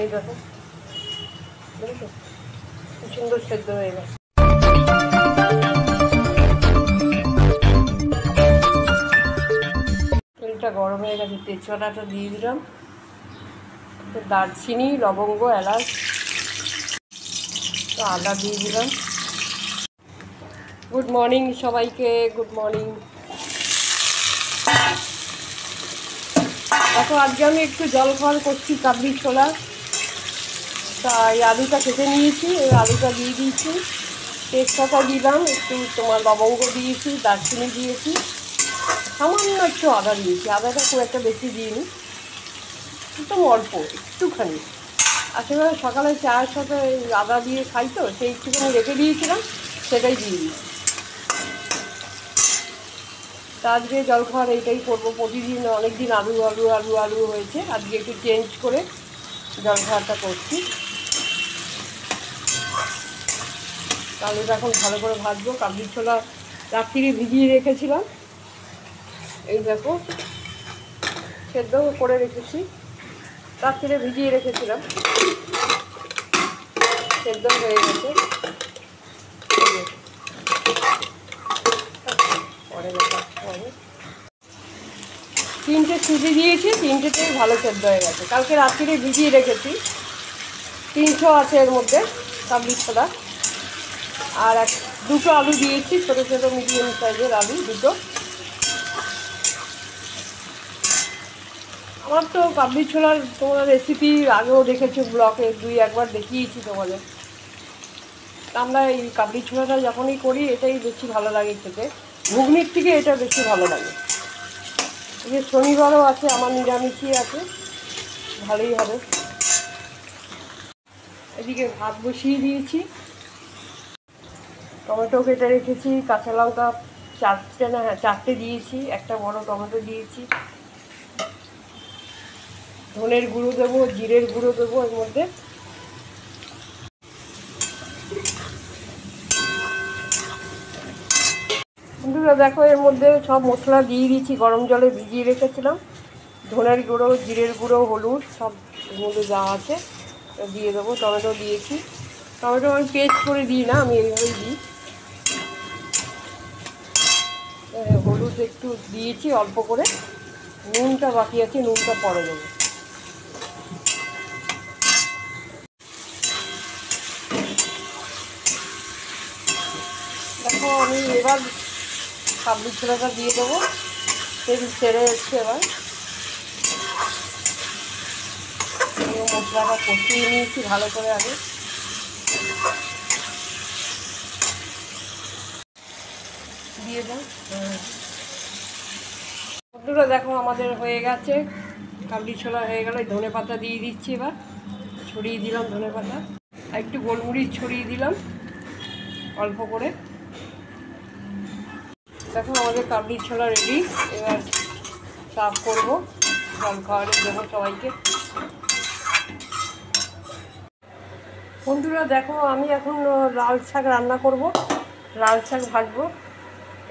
এই দেখো দেখো খুব সুন্দর সেদ্ধ হয়ে গেছে। তেলটা গরম হয়ে গেছে, তেজপাতাটা দিয়ে দিলাম, দারচিনি, লবঙ্গ, এলাচ, তো আদা দিয়ে দিলাম। গুড মর্নিং সবাইকে, গুড মর্নিং। দেখো আজকে আমি একটু জল খাওয়ার করছি কাবলি ছোলা। তাই আলুটা কেটে নিয়েছি, ওই আলুটা দিয়ে দিয়েছি, তেজপাতা দিলাম, একটু তোমার লবঙ্গ দিয়েছি, দারচিনি দিয়েছি, সামান্য একটু আদা দিয়েছি। আদাটা খুব একটা বেশি দিইনি, একদম অল্প একটুখানি। আসলে সকালে চায়ের সাথে আদা দিয়ে খাই তো, সেই একটুখানি রেখে দিয়েছিলাম, সেটাই দিয়ে দিই। তা আজকে জলখাবার এইটাই করবো। প্রতিদিন অনেক দিন আলু আলু আলু আলু হয়েছে, আজকে একটু চেঞ্জ করে জলখাবারটা করছি। আলুটা এখন ভালো করে ভাজবো। কাবলি ছোলা রাত্রিরে ভিজিয়ে রেখেছিলাম, এই দেখো সেদ্ধ করে রেখেছি, রাত্রিরে ভিজিয়ে রেখেছিলাম, সেদ্ধ হয়ে গেছে। পরে তিনটে সুজি দিয়েছি, তিনটেতেই ভালো সেদ্ধ হয়ে গেছে। কালকে রাত্রিরে ভিজিয়ে রেখেছি, 300 আছে এর মধ্যে কাবলি ছোলা। আর দুটো আলু দিয়েছি, ছোটো ছোটো মিডিয়াম সাইজের আলু দুটো। আমার তো কাবলি ছোলার তোমার রেসিপি আগেও দেখেছো ব্লগে, 2-1বার দেখিয়েছি তোমাদের। আমরা এই কাবলি ছোলাটা যখনই করি এটাই বেশি ভালো লাগে খেতে, ঘুগনির থেকে এটা বেশি ভালো লাগে। এই যে শনিবারও আছে, আমার নিরামিষই আছে, ভালোই হবে। এদিকে ভাত বসিয়ে দিয়েছি, টমেটো কেটে রেখেছি, কাঁচা লঙ্কা 4টে দিয়েছি, একটা বড় টমেটো দিয়েছি, ধনের গুঁড়ো দেবো, জিরের গুঁড়ো দেবো এর মধ্যে। বন্ধুরা দেখো এর মধ্যে সব মশলা দিয়ে দিয়েছি, গরম জলে ভিজিয়ে রেখেছিলাম, ধনের গুঁড়ো, জিরের গুঁড়ো, হলুদ সব এর মধ্যে যা আছে দিয়ে দেবো। টমেটো দিয়েছি, টমেটো আমি পেস্ট করে দিই না, আমি এইভাবেই দিই। হলুদ একটু দিয়েছি অল্প করে, নুনটা বাকি আছে, নুনটা পরে দেবো। দেখো আমি এবার কাবলি ছোলাটা দিয়ে দেবো, তেল ছেড়ে এসছে। এবার মশলাটা কষিয়ে নিয়েছি ভালো করে আগে, দিয়ে দাও। বন্ধুরা দেখো আমাদের হয়ে গেছে, কাবলি ছোলা হয়ে গেল। ধনে পাতা দিয়ে দিচ্ছি, এবার ছড়িয়ে দিলাম ধনে পাতা, আর একটু গোলমরিচ ছড়িয়ে দিলাম অল্প করে। দেখো আমাদের কাবলি ছোলা রেডি, এবার সার্ভ করবো, জল খাওয়ারে দেবো সবাইকে। বন্ধুরা দেখো আমি এখন লাল শাক রান্না করব, লাল শাক ভাজবো।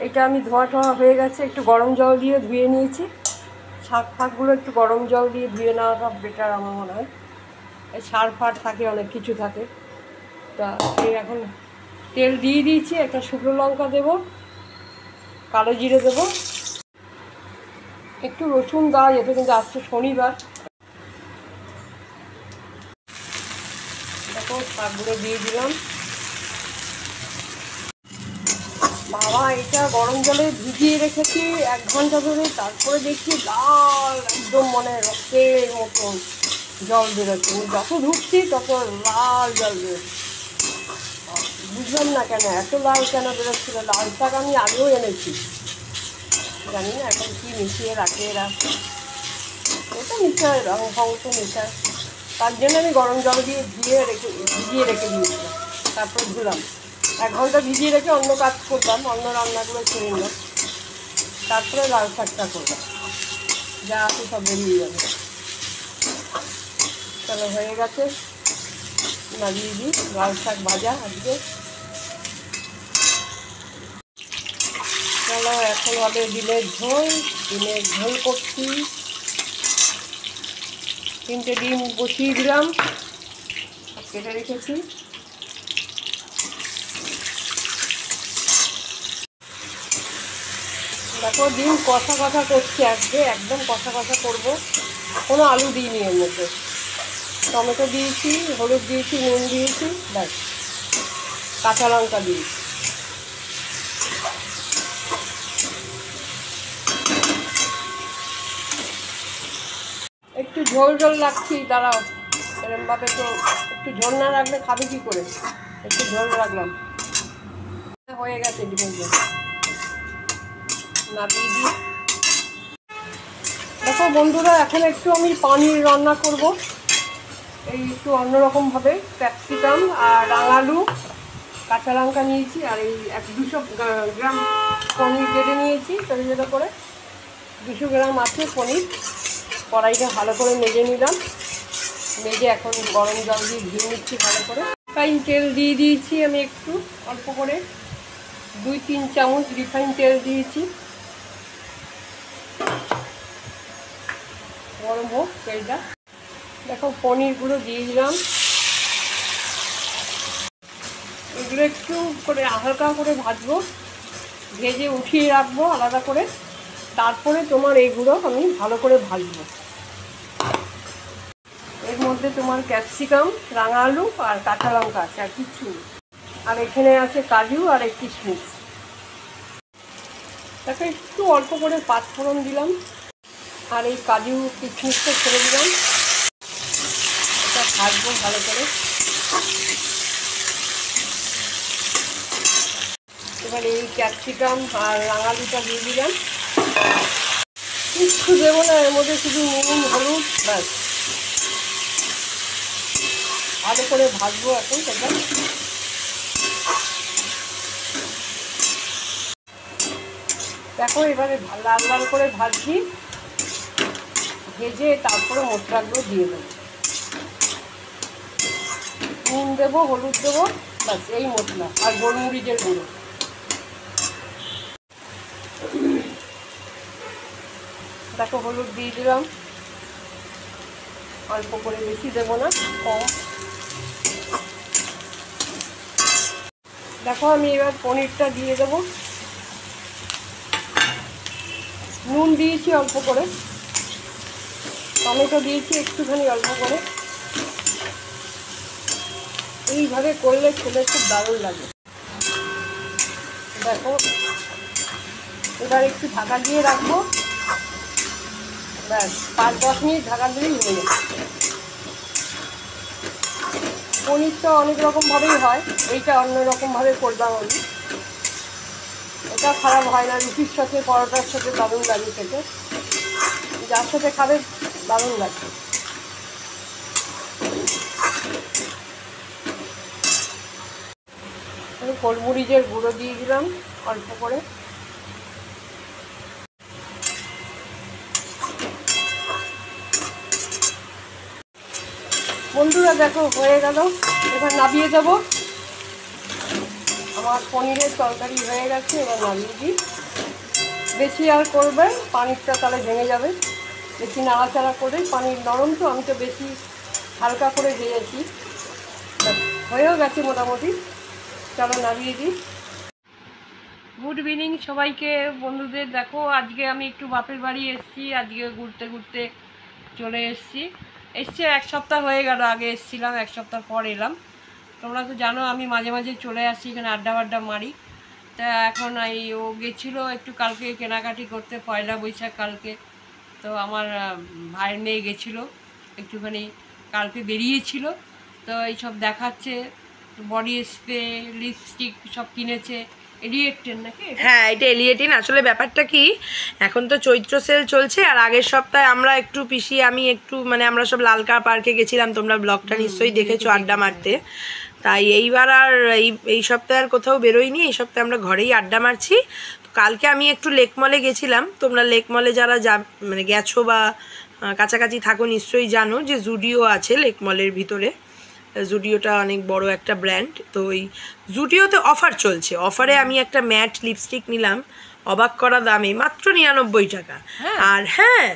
এটা আমি ধোয়া হয়ে গেছে, একটু গরম জল দিয়ে ধুয়ে নিয়েছি। শাক ফাকগুলো একটু গরম জল দিয়ে ধুয়ে নেওয়াটা বেটার আমার মনে হয়, এই সার ফার থাকে, অনেক কিছু থাকে। তা এখন তেল দিয়ে দিয়েছি, একটা শুকনো লঙ্কা দেবো, কালো জিরে দেবো, একটু রসুন দেওয়া যেত কিন্তু আজকে শনিবার। দেখো শাকগুলো দিয়ে দিলাম। বাবা এটা গরম জলে ভিজিয়ে রেখেছি 1 ঘন্টা ধরে, তারপরে দেখছি লাল একদম মানে রক্তের মতন জল বেরোচ্ছে, যত ঢুকছি তত লাল জল বেরোচ্ছে। বুঝলাম না কেন এত লাল কেন বেরোচ্ছিল। লাল শাক আমি আগেও এনেছি, জানি না এখন কি মিশিয়ে রাখে এরা, ওটা মিশায় রং ফং তো মিশায়। তার জন্য আমি গরম জল দিয়ে ভিজিয়ে রেখে দিয়েছিলাম, তারপর ধুলাম। 1 ঘন্টা ভিজিয়ে রেখে অন্য কাজ করলাম, অন্য রান্নাগুলো ছেড়ে নিলাম, তারপরে লাল শাকটা করলাম, যা আছে সব বেরিয়ে যাবে। চলো হয়ে গেছে, নামিয়ে দিই। লাল শাক ভাজা আজকে। চলো এখন হবে ডিমের ঝোল, ডিমের ঝোল করছি। 3টে ডিম বসিয়ে দিলাম, কেটে রেখেছি। দেখো ডিম কষা কষা করছি আজকে, একদম কষা কষা করবো। কোনো আলু দিইনি এর মধ্যে, টমেটো দিয়েছি, হলুদ দিয়েছি, নুন দিয়েছি, ব্যাস, কাঁচা লঙ্কা দিয়েছি। একটু ঝোল ঝোল রাখছি, দাঁড়াও, এরমভাবে তো একটু ঝোল না রাখলে খাবে কী করে, একটু ঝোল রাখলাম। হয়ে গেছে ডিমের ঝোল, নামিয়ে দিই। দেখো বন্ধুরা, এখন একটু আমি পানির রান্না করব, এই একটু অন্যরকমভাবে। ক্যাপসিকাম আর রাঙালু, কাঁচা লঙ্কা নিয়েছি, আর এই 200 গ্রাম পনির কেটে নিয়েছি ছোটো ছোটো করে। 200 গ্রাম আছে পনির। কড়াইটা ভালো করে মেজে নিলাম, মেজে এখন গরম জল দিয়ে ধুয়ে নিচ্ছি ভালো করে। রিফাইন তেল দিয়ে দিয়েছি আমি একটু অল্প করে, 2-3 চামচ রিফাইন তেল দিয়েছি। গরম হোক তেলটা। দেখো পনিরগুলো দিয়ে দিলাম, এগুলো একটু করে হালকা করে ভাজবো, ভেজে উঠিয়ে রাখবো আলাদা করে। তারপরে তোমার এইগুলো আমি ভালো করে ভাজবো। এর মধ্যে তোমার ক্যাপসিকাম, রাঙা আলু আর কাঁচা লঙ্কা আছে, আর কিচ্ছু। আর এখানে আছে কাজু আর কিশমিশ। দেখো একটু অল্প করে পাঁচফোড়ন দিলাম, আর এই কাজু কিশমিশটা ছেড়ে দিলাম। এটা ভাজবো ভালো করে। এবার এই ক্যাপসিকাম আর রাঙালুটা দিয়ে দিলাম। কিচ্ছু দেবো না এর মধ্যে, শুধু নুন হলুদ, ব্যাস। ভালো করে ভাজবো এখন সেটা। দেখো এবারে লাল লাল করে ভাজছি, ভেজে তারপরে মশলাগুলো দিয়ে দেবো। নুন দেবো, হলুদ দেবো, ব্যাস, এই মশলা, আর গোলমরিচের গুঁড়ো। দেখো হলুদ দিয়ে দিলাম অল্প করে, বেশি দেবো না, কম। দেখো আমি এবার পনিরটা দিয়ে দেবো। নুন দিয়েছি অল্প করে, টমেটো দিয়েছি একটুখানি অল্প করে। এইভাবে করলে খেলে খুব দারুণ লাগে। দেখো এবার একটু ঢাকা দিয়ে রাখবো, ব্যাস 5-10 মিনিট ঢাকা দিলেই হয়ে যাবে। পনির তো অনেক রকমভাবেই হয়, এইটা অন্য রকমভাবে করলাম আমি। এটা খারাপ হয় না, রুটির সাথে পরোটার সাথে দারুণ লাগে খেতে, যার সাথে খাবে দারুণ লাগবে। আমি গোলমরিচের গুঁড়ো দিয়ে দিলাম অল্প করে। বন্ধুরা দেখো হয়ে গেল, এবার নামিয়ে দেবো। আমার পনিরের তরকারি হয়ে গেছে, এবার নামিয়ে দিই। বেশি আর করবে পানিরটা তাহলে ভেঙে যাবে, বেশি নাড়াচাড়া করে। পানির নরম তো, আমি তো বেশি হালকা করে ভেজেছি। হয়েও গেছে মোটামুটি, চলো নামিয়ে দিই। গুড ইভিনিং সবাইকে বন্ধুদের। দেখো আজকে আমি একটু বাপের বাড়ি এসেছি, আজকে ঘুরতে ঘুরতে চলে এসেছি। এক সপ্তাহ হয়ে গেল, আগে এসেছিলাম, 1 সপ্তাহ পর এলাম। তোমরা তো জানো আমি মাঝে মাঝে চলে আসি এখানে, আড্ডা মারি। তা এখন ও গেছিলো একটু কালকে কেনাকাটি করতে, পয়লা বৈশাখ কালকে। তো আমার ভাইয়ের মেয়ে গেছিলো একটুখানি, কালকে বেরিয়েছিল। তো এইসব দেখাচ্ছে, বডি স্প্রে, লিপস্টিক সব কিনেছে। এলিয়েটের নাকি? হ্যাঁ, এটা এলিয়েটিন। আসলে ব্যাপারটা কি, এখন তো চৈত্র সেল চলছে, আর আগের সপ্তাহে আমরা একটু আমি একটু আমরা সব লালকা পার্কে গেছিলাম, তোমরা ব্লগটা নিশ্চয়ই দেখেছো আড্ডা মারতে। তাই এইবার আর এই সপ্তাহে আর কোথাও বেরোইনি, এই সপ্তাহে আমরা ঘরেই আড্ডা মারছি। তো কালকে আমি একটু লেক মলে গেছিলাম। তোমরা লেক মলে যারা গেছো বা কাছাকাছি থাকো নিশ্চয়ই জানো যে জুডিও আছে লেক মলের ভিতরে। জুডিওটা অনেক বড় একটা ব্র্যান্ড। তো ওই জুডিওতে অফার চলছে, অফারে আমি একটা ম্যাট লিপস্টিক নিলাম অবাক করা দামে, মাত্র 99 টাকা। আর হ্যাঁ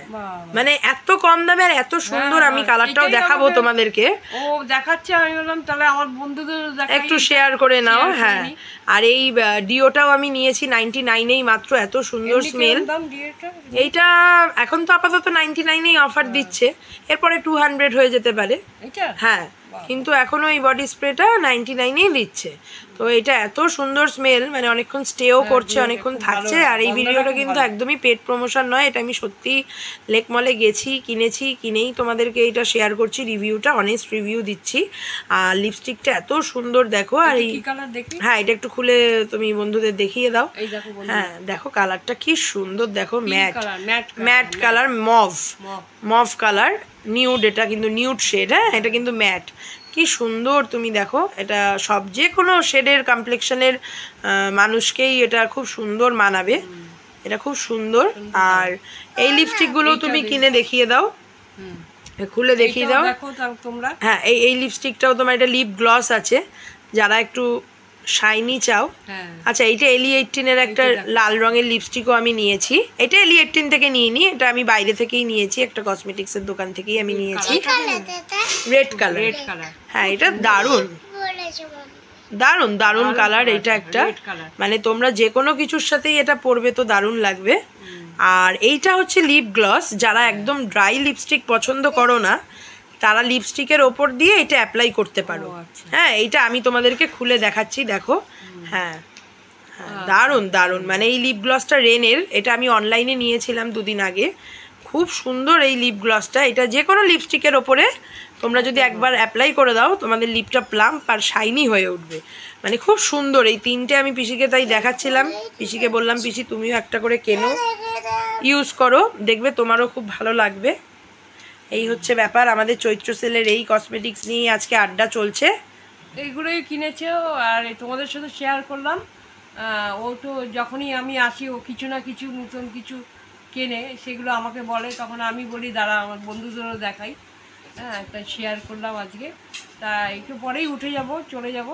মানে এত কম দামে আর এত সুন্দর, আমি কালারটাও দেখাবো তোমাদেরকে। ও দেখাচ্ছে, আমি বললাম তাহলে আমার বন্ধুদের একটু শেয়ার করে নাও। হ্যাঁ, আর এই ডিওটাও আমি নিয়েছি 99-এই মাত্র, এত সুন্দর স্মেল। এইটা এখন তো আপাতত 99-এই অফার দিচ্ছে, এরপরে 200 হয়ে যেতে পারে। হ্যাঁ, কিন্তু এখনো এই বডি স্প্রেটা 99-এই দিচ্ছে। তো এটা এত সুন্দর স্মেল, মানে অনেকক্ষণ স্টেও করছে, অনেকক্ষণ থাকছে। আর এই ভিডিওটা কিন্তু একদমই পেড প্রমোশন নয়, এটা আমি সত্যি লেক মলে গেছি, কিনেই তোমাদেরকে এটা শেয়ার করছি, রিভিউটা অনেস্ট রিভিউ দিচ্ছি। আর লিপস্টিকটা এত সুন্দর দেখো। আর এই হ্যাঁ, এটা একটু খুলে তুমি বন্ধুদের দেখিয়ে দাও। হ্যাঁ দেখো কালারটা কি সুন্দর, দেখো matte colour, mauve colour, nude, এটা কিন্তু নিউড শেড। হ্যাঁ, এটা কিন্তু ম্যাট, কি সুন্দর তুমি দেখো। এটা সব যে কোনো শেডের কমপ্লেকশনের মানুষকেই এটা খুব সুন্দর মানাবে, এটা খুব সুন্দর। আর এই লিপস্টিকগুলো তুমি কিনে দেখিয়ে দাও, খুলে দেখিয়ে দাও তোমরা। হ্যাঁ, এই লিপস্টিকটাও তোমার, এটা লিপ গ্লস আছে যারা একটু শাইনি চাও। আচ্ছা, এইটা এলি 18-এর একটা লাল রঙের লিপস্টিকও আমি নিয়েছি। এটা এলি 18 থেকে নিইনি, এটা আমি বাইরে থেকেই নিয়েছি, একটা কসমেটিক্সের দোকান থেকেই আমি নিয়েছি। Red colour. হ্যাঁ, এটা দারুণ দারুণ দারুণ কালার। এটা একটা মানে তোমরা যে কোনো কিছুর সাথেই এটা পরবে তো দারুণ লাগবে। আর এইটা হচ্ছে লিপ গ্লস, যারা একদম ড্রাই লিপস্টিক পছন্দ করো না তারা লিপস্টিকের ওপর দিয়ে এটা অ্যাপ্লাই করতে পারো। হ্যাঁ, এইটা আমি তোমাদেরকে খুলে দেখাচ্ছি, দেখো। হ্যাঁ, দারুণ দারুণ, মানে এই লিপ গ্লসটা রেনের, এটা আমি অনলাইনে নিয়েছিলাম 2 দিন আগে। খুব সুন্দর এই লিপ গ্লসটা, এটা যে কোনো লিপস্টিকের ওপরে তোমরা যদি একবার অ্যাপ্লাই করে দাও তোমাদের লিপটা প্লাম্প আর শাইনি হয়ে উঠবে, মানে খুব সুন্দর। এই 3টে আমি পিসিকে তাই দেখাচ্ছিলাম, পিসিকে বললাম পিসি তুমিও একটা করে কেনো, ইউজ করো, দেখবে তোমারও খুব ভালো লাগবে। এই হচ্ছে ব্যাপার, আমাদের চৈত্র সেলের এই কসমেটিক্স নিয়ে আজকে আড্ডা চলছে। এইগুলোই কিনেছে আর তোমাদের সাথে শেয়ার করলাম। ও তো যখনই আমি আসি ও কিছু না কিছু নতুন কিছু কেনে, সেগুলো আমাকে বলে, তখন আমি বলি দাঁড়া আমার বন্ধুদেরও দেখাই। হ্যাঁ, তাই শেয়ার করলাম আজকে। তা একটু পরেই উঠে যাব, চলে যাব।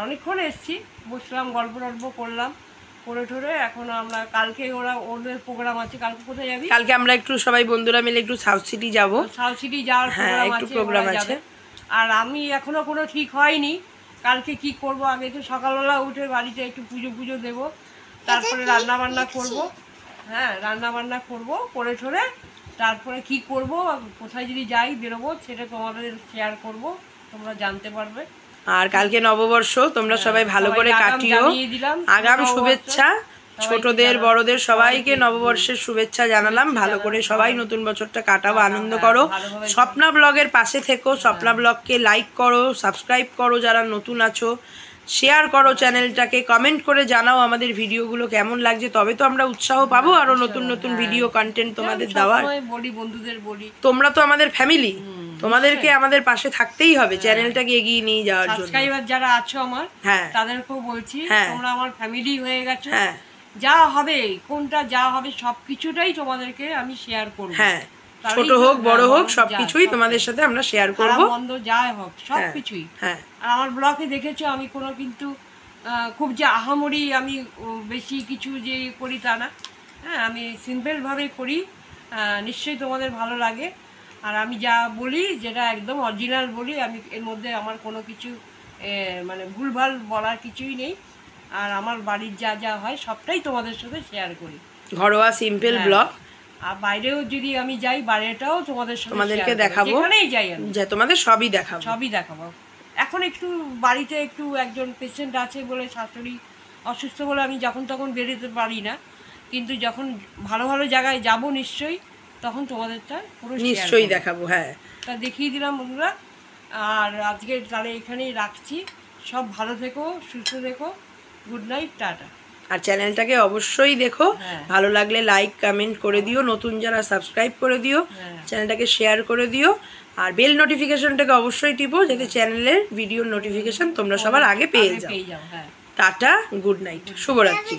অনেকক্ষণ এসছি, বসলাম, গল্প করলাম, করে ঠোরে এখন আমরা কালকে ওদের প্রোগ্রাম আছে। কালকে কোথায় যাবি? কালকে আমরা একটু সবাই বন্ধুরা মিলে একটু সাউথ সিটি যাব। সাউথ সিটি যাওয়ার প্রোগ্রাম আছে। আর আমি এখনো কোনো ঠিক হয়নি কালকে কি করব। আগে তো সকালবেলা উঠে বাড়িতে একটু পুজো দেবো, তারপরে রান্নাবান্না করব। হ্যাঁ, রান্নাবান্না করব, করে ঠোরে তারপরে কি করব, কোথায় যদি যাই বেরোবো সেটা তোমাদের শেয়ার করব, তোমরা জানতে পারবে। আর কালকে নববর্ষ, তোমরা সবাই ভালো করে কাটিও। আগাম শুভেচ্ছা, ছোটদের বড়দের সবাইকে নববর্ষের শুভেচ্ছা জানালাম। ভালো করে সবাই নতুন বছরটা কাটাবো, আনন্দ করো। স্বপ্না ব্লগের পাশে থেকো, স্বপ্না ব্লগকে লাইক করো, সাবস্ক্রাইব করো যারা নতুন আছো, শেয়ার করো চ্যানেলটাকে, কমেন্ট করে জানাও আমাদের ভিডিওগুলো কেমন লাগছে, তবে তো আমরা উৎসাহ পাবো আরো নতুন নতুন ভিডিও কন্টেন্ট তোমাদের দেওয়ার। বন্ধুদের বলি তোমরা তো আমাদের ফ্যামিলি, তোমাদেরকে আমাদের পাশে থাকতেই হবে চ্যানেলটাকে এগিয়ে নিয়ে যাওয়ার জন্য। সাবস্ক্রাইবার যারা আছো আমার, হ্যাঁ তাদেরকেও বলছি তোমরা আমার ফ্যামিলি হয়ে গেছো। হ্যাঁ, যা হবে কোনটা যা হবে সবকিছুটাই তোমাদেরকে আমি শেয়ার করব। হ্যাঁ, ছোট হোক বড় হোক সবকিছুই তোমাদের সাথে আমরা শেয়ার করব, মন্দ যাই হোক সবকিছুই। হ্যাঁ, আর আমার ব্লগে দেখেছো আমি কোনো কিন্তু খুব যে আহামরি আমি বেশি কিছু যে করি তা না। হ্যাঁ, আমি সিম্পলভাবে করি, নিশ্চয়ই তোমাদের ভালো লাগে। আর আমি যা বলি যেটা একদম অরিজিনাল বলি, আমি এর মধ্যে আমার কোনো কিছু মানে ভুলভাল বলার কিছুই নেই। আর আমার বাড়ির যা যা হয় সবটাই তোমাদের সাথে শেয়ার করি, ঘরোয়া সিম্পল ব্লগ। আর বাইরেও যদি আমি যাই বাইরেটাও তোমাদেরকে দেখাবো, যেখানেই যাই আমি তোমাদের সবই দেখাবো। এখন একটু বাড়িতে একটু একজন পেশেন্ট আছে বলে, শাশুড়ি অসুস্থ বলে আমি যখন তখন বেরোতে পারি না, কিন্তু যখন ভালো ভালো জায়গায় যাব নিশ্চয়ই তখন তোমাদেরটা পুরো নিশ্চয়ই দেখাবো। হ্যাঁ, তা দেখিয়ে দিলাম বন্ধুরা। আর আজকে তাহলে এখানেই রাখছি, সব ভালো থেকো, সুস্থ থেকো, গুড নাইট, টাটা। আর চ্যানেলটাকে অবশ্যই দেখো, ভালো লাগলে লাইক কমেন্ট করে দিও, নতুন যারা সাবস্ক্রাইব করে দিও, চ্যানেলটাকে শেয়ার করে দিও, আর বেল নোটিফিকেশনটাকে অবশ্যই টিপো যাতে চ্যানেলের ভিডিওর নোটিফিকেশন তোমরা সবার আগে পেয়ে যাও। টাটা, গুড নাইট, শুভরাত্রি।